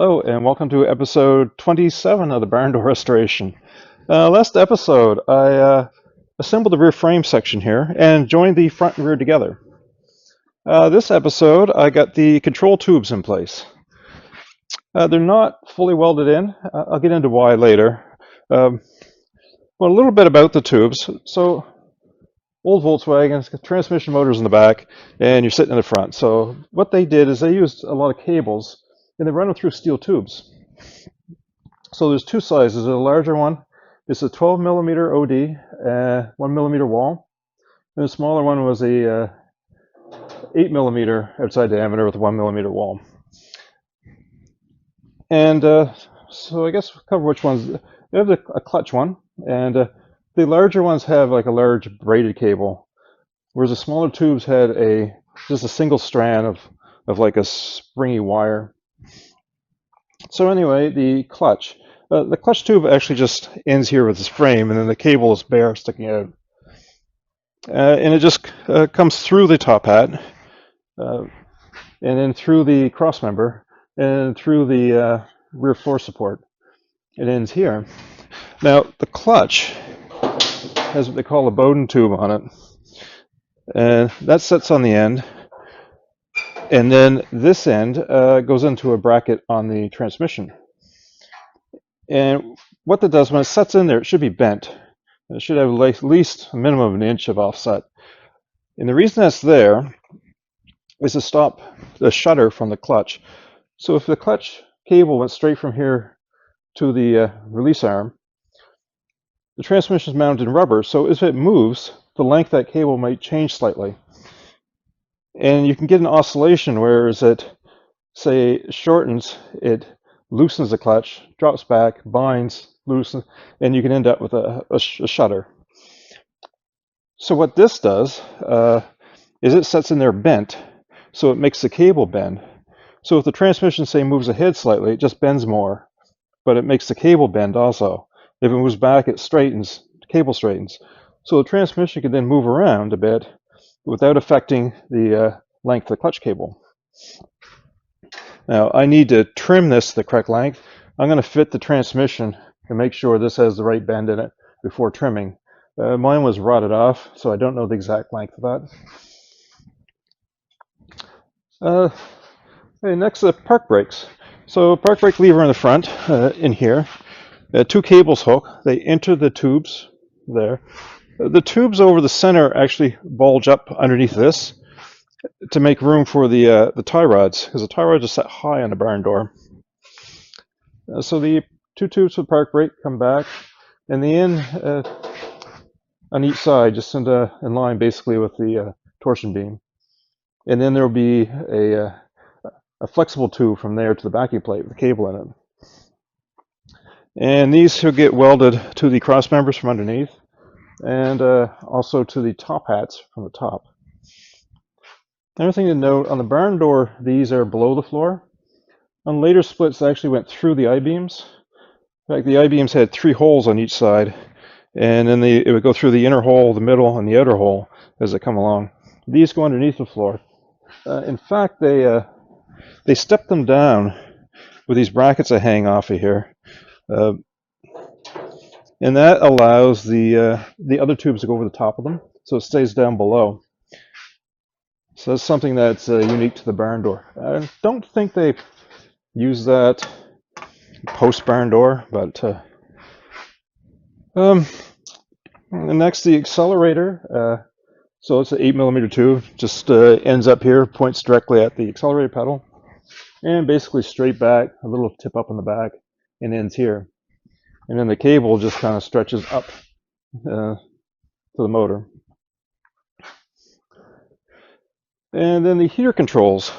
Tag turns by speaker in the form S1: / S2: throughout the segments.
S1: Hello and welcome to episode 27 of the Barndoor restoration. Last episode I assembled the rear frame section here and joined the front and rear together. This episode I got the control tubes in place. They're not fully welded in. I'll get into why later. Well, a little bit about the tubes. So old Volkswagens, transmission motors in the back and you're sitting in the front. So what they did is they used a lot of cables and they run them through steel tubes. So there's two sizes. A larger one is a 12 millimeter OD, 1 millimeter wall, and the smaller one was a 8 millimeter outside diameter with a 1 millimeter wall. And so I guess we'll cover which ones. They have a clutch one, and the larger ones have like a large braided cable, whereas the smaller tubes had just a single strand of like a springy wire. So anyway, the clutch tube actually just ends here with this frame, and then the cable is bare sticking out. And it just comes through the top hat, and then through the cross member, and through the rear floor support. It ends here. Now, the clutch has what they call a Bowden tube on it, and that sits on the end. And then this end goes into a bracket on the transmission. And what that does, when it sets in there, it should be bent. It should have at least a minimum of an inch of offset. And the reason that's there is to stop the shutter from the clutch. So if the clutch cable went straight from here to the release arm, the transmission is mounted in rubber, so if it moves, the length of that cable might change slightly. And you can get an oscillation where as it, say, shortens, it loosens the clutch, drops back, binds, loosens, and you can end up with a shutter. So what this does is it sets in there bent, so it makes the cable bend. So if the transmission, say, moves ahead slightly, it just bends more, but it makes the cable bend also. If it moves back, it straightens, the cable straightens. So the transmission can then move around a bit without affecting the length of the clutch cable. Now, I need to trim this the correct length. I'm going to fit the transmission and make sure this has the right bend in it before trimming. Mine was rotted off, so I don't know the exact length of that. Okay, next, park brakes. So park brake lever in the front, in here. Two cables hook. They enter the tubes there. The tubes over the center actually bulge up underneath this to make room for the tie rods, because the tie rods are set high on the barn door. So the two tubes for the park brake come back, and the end on each side, just in line basically with the torsion beam. And then there will be a flexible tube from there to the backing plate with a cable in it. And these will get welded to the cross members from underneath, and also to the top hats from the top. Another thing to note, on the barn door, these are below the floor. On later splits, they actually went through the I-beams. In fact, the I-beams had 3 holes on each side, and then it would go through the inner hole, the middle, and the outer hole as they come along. These go underneath the floor. In fact, they step them down with these brackets that hang off of here. And that allows the other tubes to go over the top of them, so it stays down below. So that's something that's unique to the barn door. I don't think they use that post barn door, but and next, the accelerator. So it's an 8 millimeter tube, just ends up here, points directly at the accelerator pedal, and basically straight back, a little tip up in the back, and ends here. And then the cable just kind of stretches up to the motor. And then the heater controls.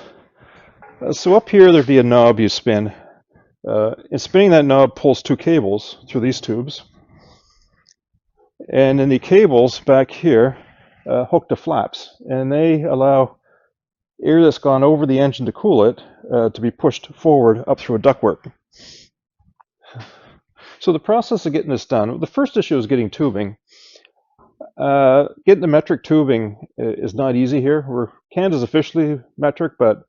S1: So up here, there'd be a knob you spin. And spinning that knob pulls 2 cables through these tubes. And then the cables back here hook to flaps. And they allow air that's gone over the engine to cool it to be pushed forward up through a ductwork. So the process of getting this done, the first issue is getting tubing. Getting the metric tubing is not easy here. Canada's officially metric, but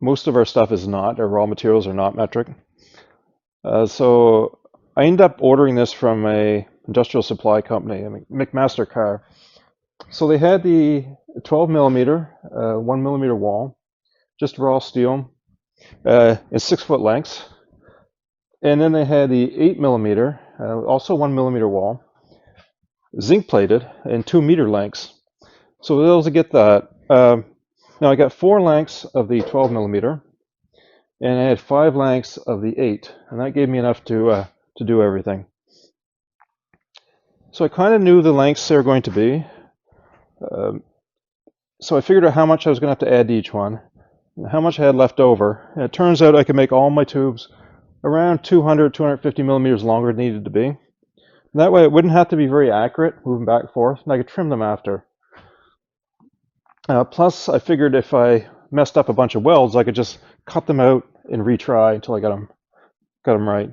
S1: Most of our stuff is not. Our raw materials are not metric. So I ended up ordering this from a industrial supply company, McMaster Car. So they had the 12 millimeter, 1 millimeter wall, just raw steel, in 6 foot lengths. And then they had the 8 millimeter, also 1 millimeter wall, zinc plated, in 2 meter lengths. So I was able to get that. Now I got 4 lengths of the 12 millimeter, and I had 5 lengths of the 8, and that gave me enough to do everything. So I kind of knew the lengths they were going to be. So I figured out how much I was going to have to add to each one, and how much I had left over. And it turns out I could make all my tubes around 200, 250 millimeters longer than needed to be. And that way it wouldn't have to be very accurate, moving back and forth, and I could trim them after. Plus, I figured if I messed up a bunch of welds, I could just cut them out and retry until I got them right.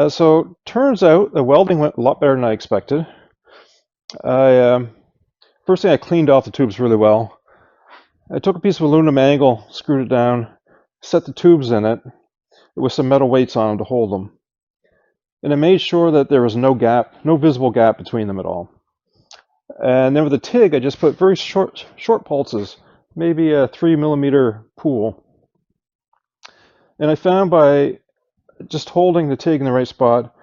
S1: So turns out the welding went a lot better than I expected. First thing, I cleaned off the tubes really well. I took a piece of aluminum angle, screwed it down, set the tubes in it with some metal weights on them to hold them. And I made sure that there was no gap, no visible gap between them at all. And then with the TIG, I just put very short pulses, maybe a 3 millimeter pool. And I found by just holding the TIG in the right spot,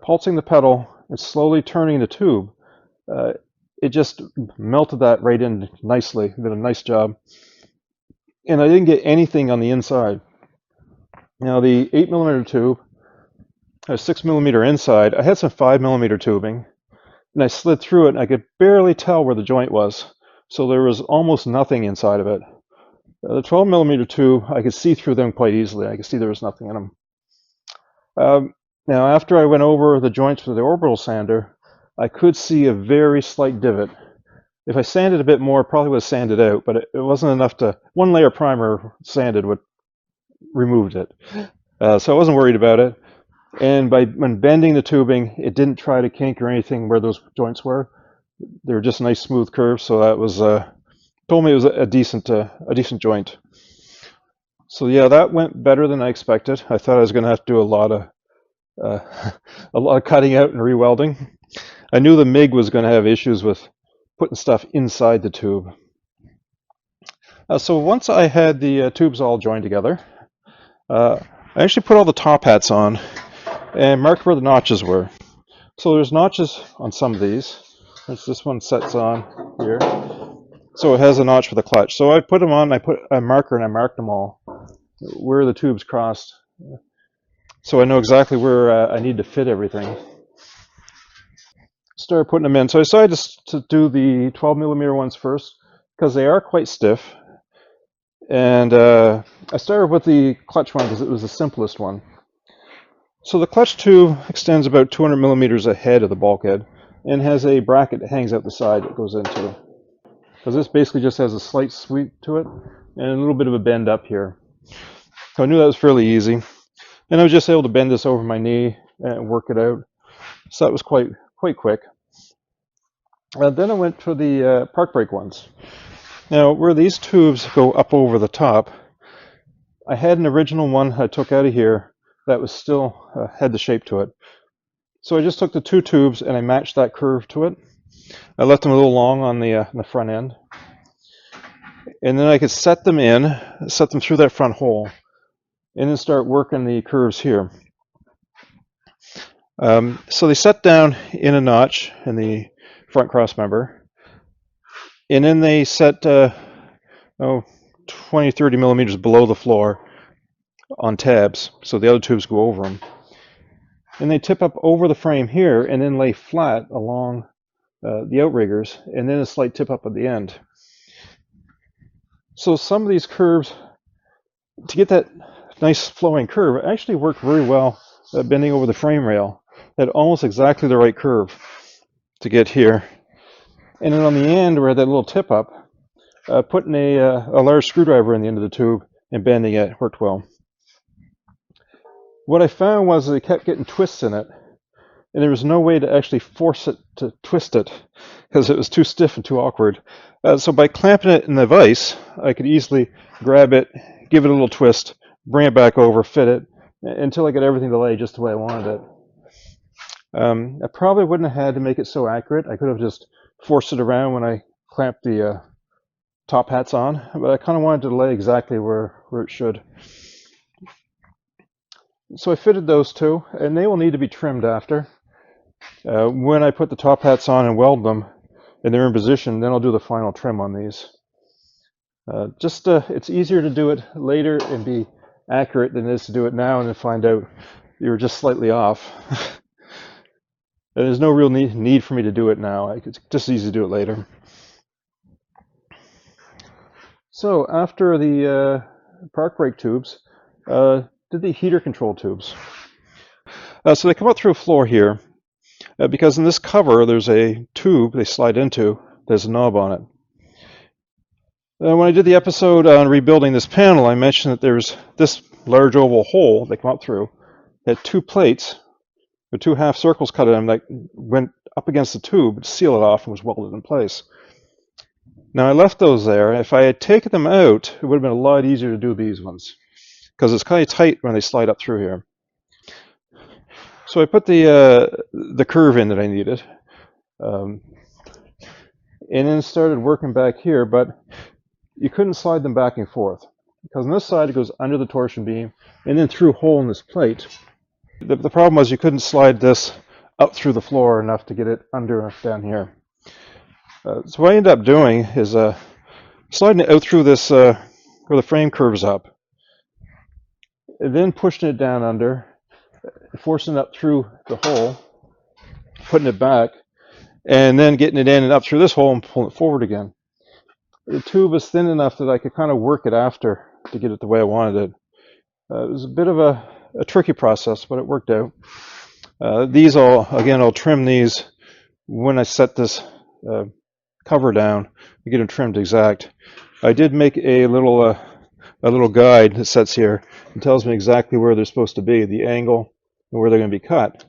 S1: pulsing the pedal, and slowly turning the tube, it just melted that right in nicely. Did a nice job. And I didn't get anything on the inside. Now the 8 millimeter tube, a 6 millimeter inside, I had some 5 millimeter tubing, and I slid through it, and I could barely tell where the joint was. So there was almost nothing inside of it. The 12 millimeter tube, I could see through them quite easily. I could see there was nothing in them. Now, after I went over the joints with the orbital sander, I could see a very slight divot. If I sanded a bit more, I probably would have sanded out, but it wasn't enough to, 1 layer primer sanded would removed it. So I wasn't worried about it. And when bending the tubing, it didn't try to kink or anything where those joints were. They were just nice smooth curves, so that was told me it was a decent joint. So yeah, that went better than I expected. I thought I was going to have to do a lot of cutting out and rewelding. I knew the MIG was going to have issues with putting stuff inside the tube. So once I had the tubes all joined together, I actually put all the top hats on and marked where the notches were. So there's notches on some of these. This one sets on here. So it has a notch for the clutch. So I put them on, I put a marker and I marked them all, where the tubes crossed. So I know exactly where I need to fit everything. Started putting them in. So I decided to do the 12 millimeter ones first, because they are quite stiff. And I started with the clutch one because it was the simplest one. So the clutch tube extends about 200 millimeters ahead of the bulkhead and has a bracket that hangs out the side that goes into it. Because this basically just has a slight sweep to it and a little bit of a bend up here. So I knew that was fairly easy. And I was just able to bend this over my knee and work it out. So that was quite quick. Then I went for the park brake ones. Now, where these tubes go up over the top, I had an original one I took out of here that was still had the shape to it. So I just took the 2 tubes and I matched that curve to it. I left them a little long on the front end. And then I could set them through that front hole, and then start working the curves here. So they set down in a notch in the front cross member, and then they set 20, 30 millimeters below the floor on tabs, so the other tubes go over them. And they tip up over the frame here and then lay flat along the outriggers, and then a slight tip up at the end. So some of these curves, to get that nice flowing curve, actually worked very well bending over the frame rail. Had almost exactly the right curve to get here. And then on the end where that little tip up, putting a large screwdriver in the end of the tube and bending it worked well. What I found was that it kept getting twists in it. and there was no way to actually force it to twist it because it was too stiff and too awkward. So by clamping it in the vise, I could easily grab it, give it a little twist, bring it back over, fit it, until I got everything to lay just the way I wanted it. I probably wouldn't have had to make it so accurate. I could have just forced it around when I clamped the top hats on, but I kind of wanted to lay exactly where it should. So I fitted those two, and they will need to be trimmed after. When I put the top hats on and weld them, and they're in position, then I'll do the final trim on these. It's easier to do it later and be accurate than it is to do it now and then find out you were just slightly off. There's no real need for me to do it now. It's just easy to do it later. So after the park brake tubes, did the heater control tubes. So they come out through a floor here, because in this cover there's a tube they slide into. There's a knob on it. When I did the episode on rebuilding this panel, I mentioned that there's this large oval hole they come up through. It had two plates with two half circles cut in them that went up against the tube to seal it off and was welded in place. Now I left those there. If I had taken them out, it would have been a lot easier to do these ones because it's kind of tight when they slide up through here. So I put the curve in that I needed, and then started working back here, but you couldn't slide them back and forth because on this side it goes under the torsion beam and then through a hole in this plate. The problem was you couldn't slide this up through the floor enough to get it under down here. So what I ended up doing is sliding it out through this where the frame curves up, and then pushing it down under, forcing it up through the hole, putting it back, and then getting it in and up through this hole and pulling it forward again. The tube was thin enough that I could kind of work it after to get it the way I wanted it. It was a bit of a tricky process, but it worked out. I'll trim these when I set this cover down to get them trimmed exact. I did make a little guide that sits here and tells me exactly where they're supposed to be, the angle, and where they're going to be cut.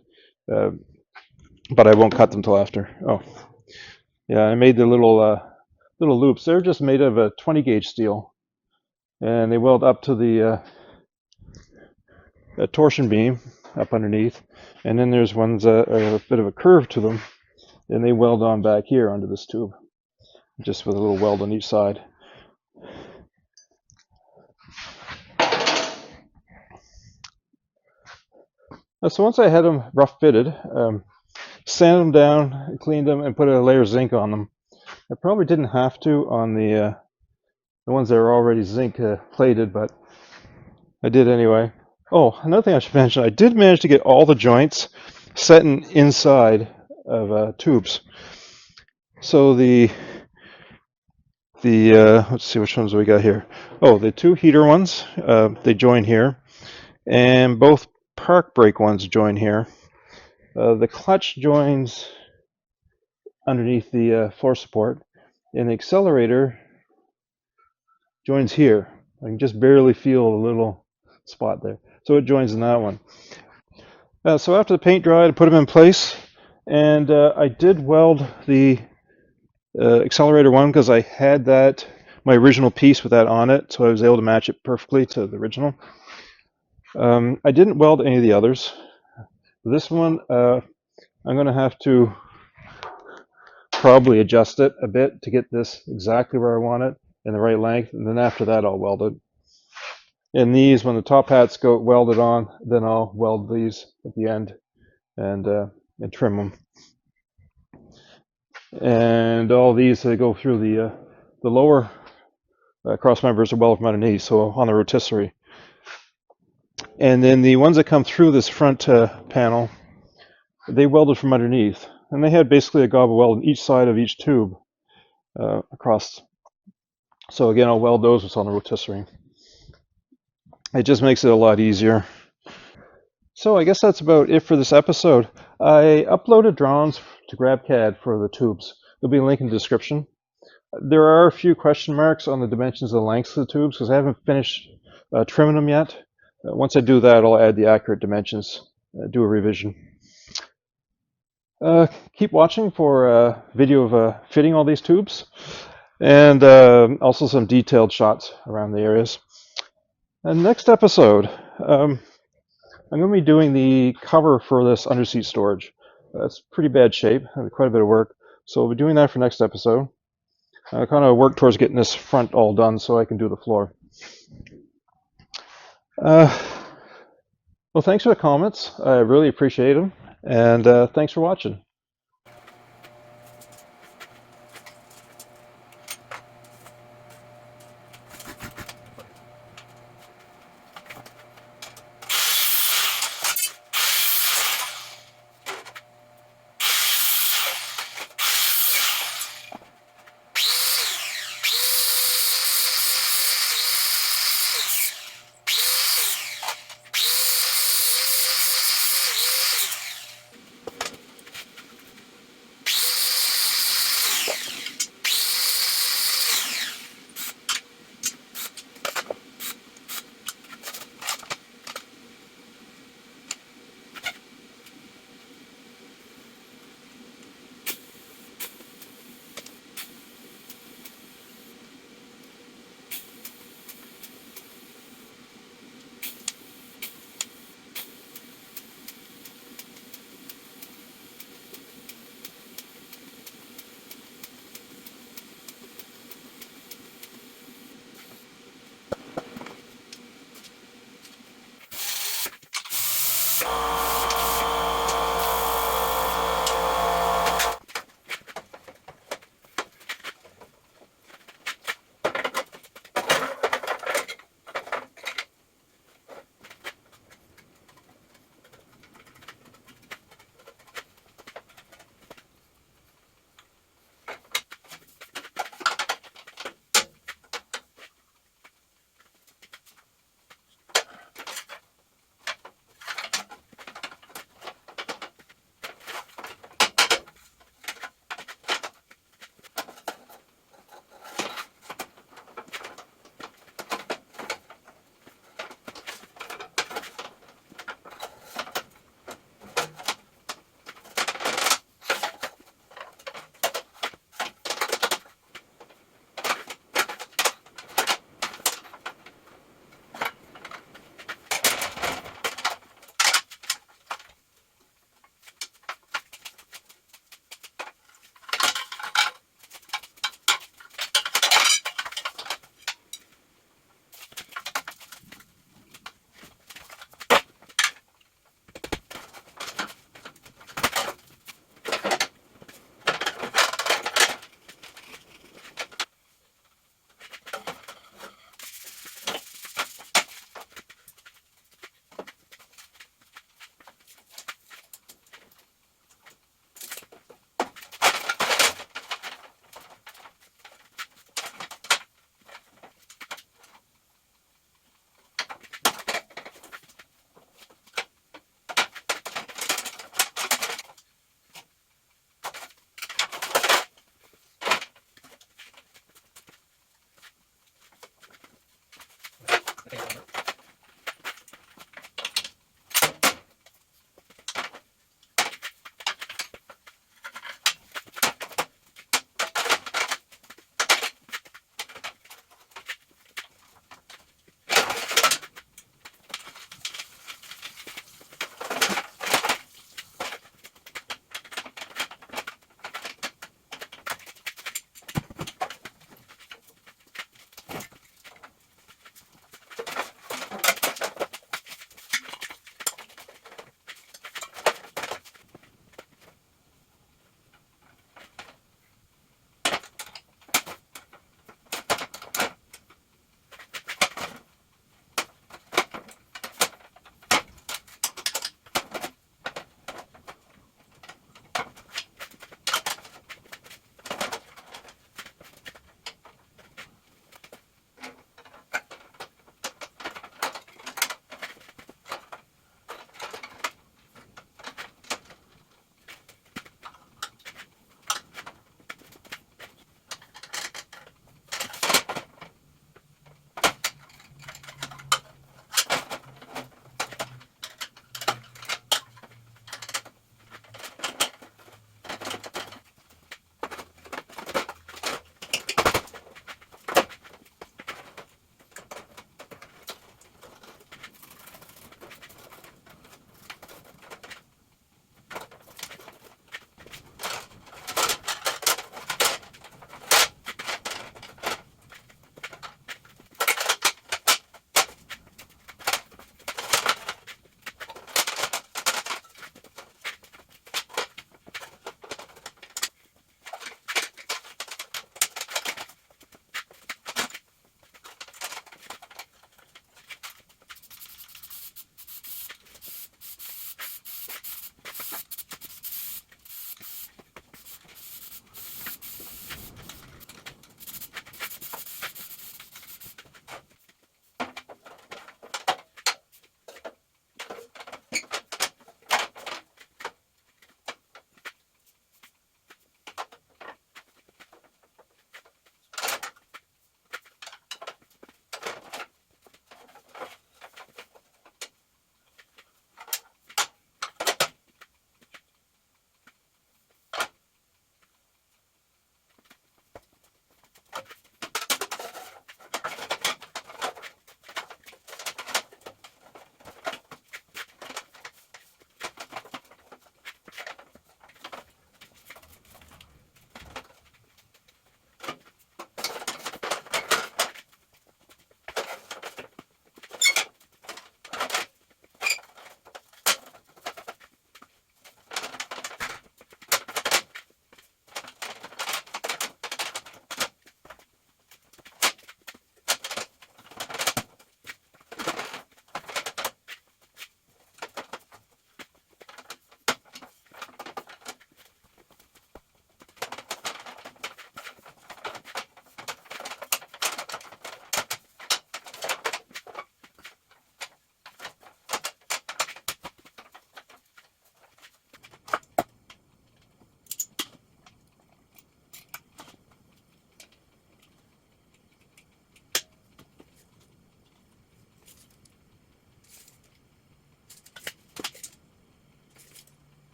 S1: But I won't cut them till after. Oh, yeah, I made the little loops. They're just made of a 20 gauge steel, and they weld up to the torsion beam up underneath, and then there's ones a bit of a curve to them, and they weld on back here onto this tube, just with a little weld on each side. So once I had them rough fitted, sanded them down, cleaned them, and put a layer of zinc on them. I probably didn't have to on the ones that are already zinc plated, but I did anyway. Oh, another thing I should mention, I did manage to get all the joints set inside of tubes. So the let's see, which ones we got here. Oh, the two heater ones, they join here, and both park brake ones join here. The clutch joins underneath the floor support, and the accelerator joins here. I can just barely feel a little spot there. So it joins in that one. So after the paint dried, I put them in place, and I did weld the accelerator one because I had my original piece with that on it, so I was able to match it perfectly to the original. I didn't weld any of the others. This one, I'm going to have to probably adjust it a bit to get this exactly where I want it in the right length, and then after that I'll weld it. And these, when the top hats go welded on, then I'll weld these at the end and trim them. And all these, they go through the lower cross members are welded from underneath, so on the rotisserie. And then the ones that come through this front panel, they welded from underneath, and they had basically a gob weld on each side of each tube across. So again, I'll weld those what's on the rotisserie. It just makes it a lot easier. So I guess that's about it for this episode. I uploaded drawings to GrabCAD for the tubes. There'll be a link in the description. There are a few question marks on the dimensions and the lengths of the tubes because I haven't finished trimming them yet. Once I do that, I'll add the accurate dimensions, do a revision. Keep watching for a video of fitting all these tubes, and also some detailed shots around the areas. And next episode, I'm going to be doing the cover for this underseat storage. It's pretty bad shape, quite a bit of work. So we'll be doing that for next episode. I kind of work towards getting this front all done so I can do the floor. Well, thanks for the comments. I really appreciate them. And thanks for watching.